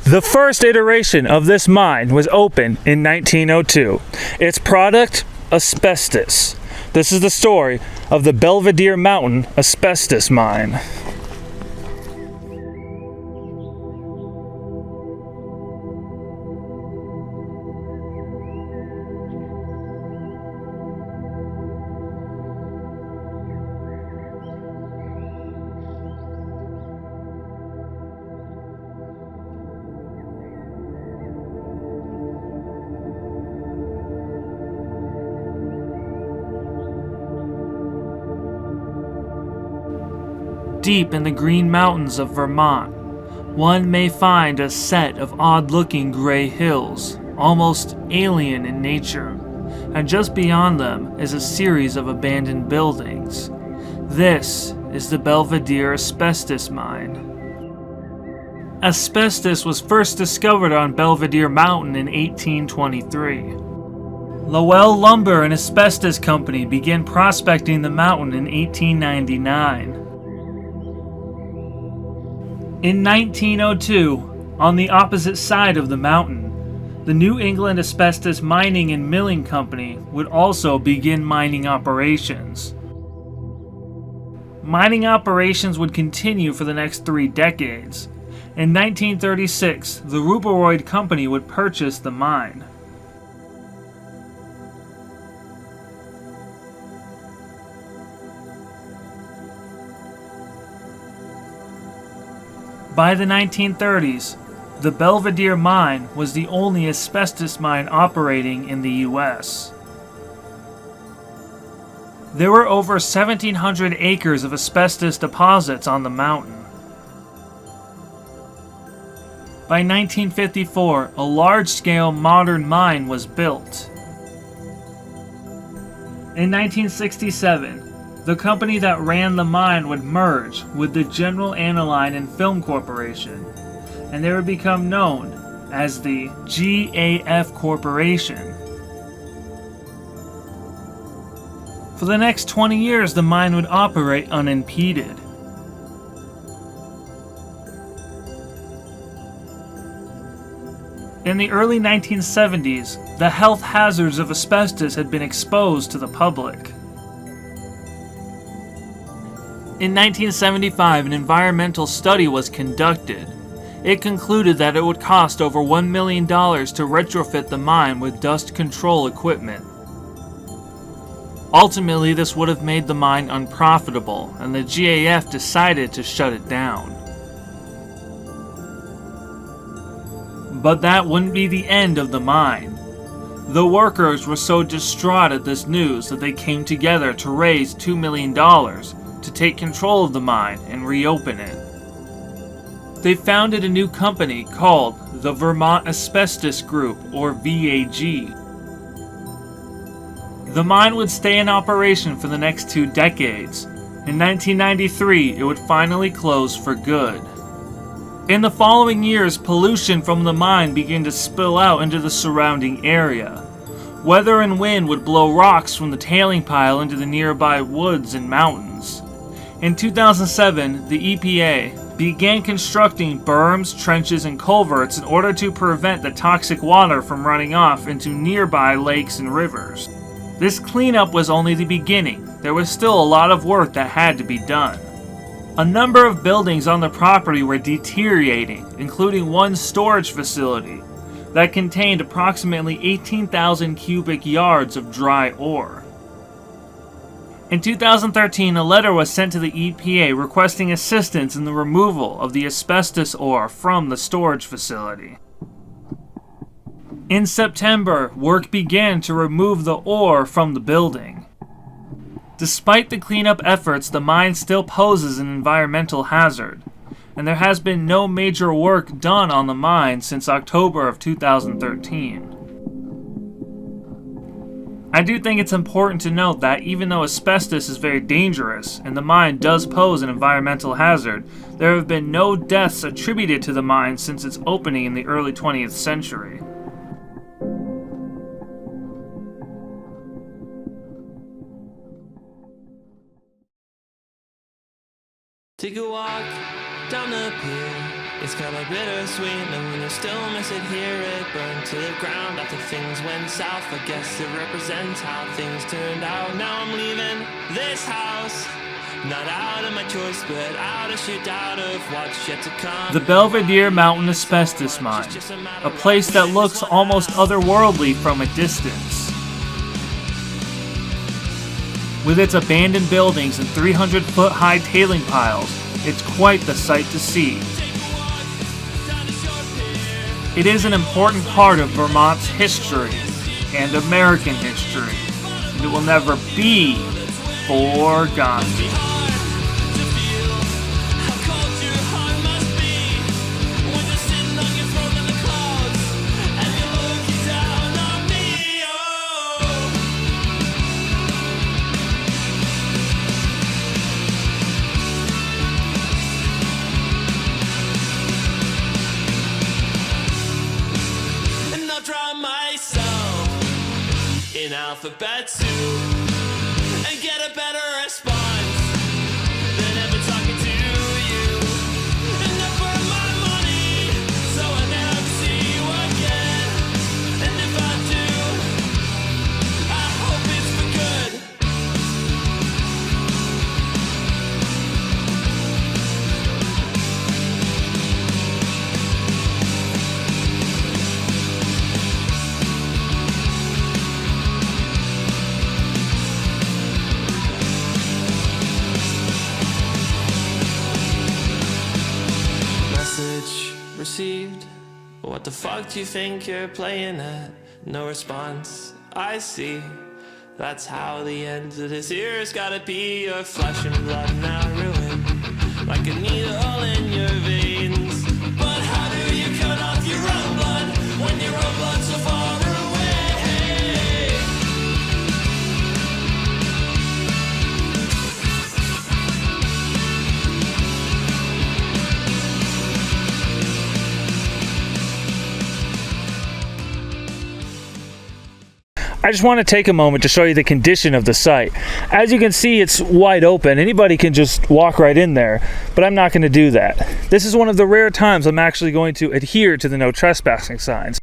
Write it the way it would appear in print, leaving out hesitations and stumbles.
The first iteration of this mine was opened in 1902. Its product, asbestos. This is the story of the Belvedere Mountain Asbestos Mine. Deep in the Green Mountains of Vermont, one may find a set of odd-looking gray hills, almost alien in nature, and just beyond them is a series of abandoned buildings. This is the Belvedere Asbestos Mine. Asbestos was first discovered on Belvedere Mountain in 1823. Lowell Lumber and Asbestos Company began prospecting the mountain in 1899. In 1902, on the opposite side of the mountain, the New England Asbestos Mining and Milling Company would also begin mining operations. Mining operations would continue for the next 3 decades. In 1936, the Ruporoid Company would purchase the mine. By the 1930s, the Belvedere Mine was the only asbestos mine operating in the U.S. There were over 1,700 acres of asbestos deposits on the mountain. By 1954, a large-scale modern mine was built. In 1967, the company that ran the mine would merge with the General Aniline and Film Corporation, and they would become known as the GAF Corporation. For the next 20 years, the mine would operate unimpeded. In the early 1970s, the health hazards of asbestos had been exposed to the public. In 1975, an environmental study was conducted. It concluded that it would cost over $1 million to retrofit the mine with dust control equipment. Ultimately, this would have made the mine unprofitable, and the GAF decided to shut it down. But that wouldn't be the end of the mine. The workers were so distraught at this news that they came together to raise $2 million to take control of the mine and reopen it. They founded a new company called the Vermont Asbestos Group, or VAG. The mine would stay in operation for the next 2 decades. In 1993, it would finally close for good. In the following years, pollution from the mine began to spill out into the surrounding area. Weather and wind would blow rocks from the tailing pile into the nearby woods and mountains. In 2007, the EPA began constructing berms, trenches, and culverts in order to prevent the toxic water from running off into nearby lakes and rivers. This cleanup was only the beginning. There was still a lot of work that had to be done. A number of buildings on the property were deteriorating, including one storage facility that contained approximately 18,000 cubic yards of dry ore. In 2013, a letter was sent to the EPA requesting assistance in the removal of the asbestos ore from the storage facility. In September, work began to remove the ore from the building. Despite the cleanup efforts, the mine still poses an environmental hazard, and there has been no major work done on the mine since October of 2013. I do think it's important to note that even though asbestos is very dangerous and the mine does pose an environmental hazard, there have been no deaths attributed to the mine since its opening in the early 20th century. Take a walk down the pier. It's kinda bittersweet, and you still miss it, hear it burn to the ground after things went south. I guess it represents how things turned out. Now I'm leaving this house, not out of my choice, but out of shoot out of what's yet to come. The Belvedere Mountain Asbestos Mine, a place that looks almost otherworldly from a distance. With its abandoned buildings and 300-foot high tailing piles, it's quite the sight to see. It is an important part of Vermont's history and American history, and it will never be forgotten. In alphabet soup and get a better response than ever talking to you. Enough for my money, so I never see you again. And if I do, I hope it's for good. Received. What the fuck do you think you're playing at? No response, I see. That's how the end of this year's gotta be. Your flesh and blood now ruined, like a needle in your veins. But how do you cut off your own blood when your own blood's so far away? I just want to take a moment to show you the condition of the site. As you can see, it's wide open. Anybody can just walk right in there, but I'm not going to do that. This is one of the rare times I'm actually going to adhere to the no trespassing signs.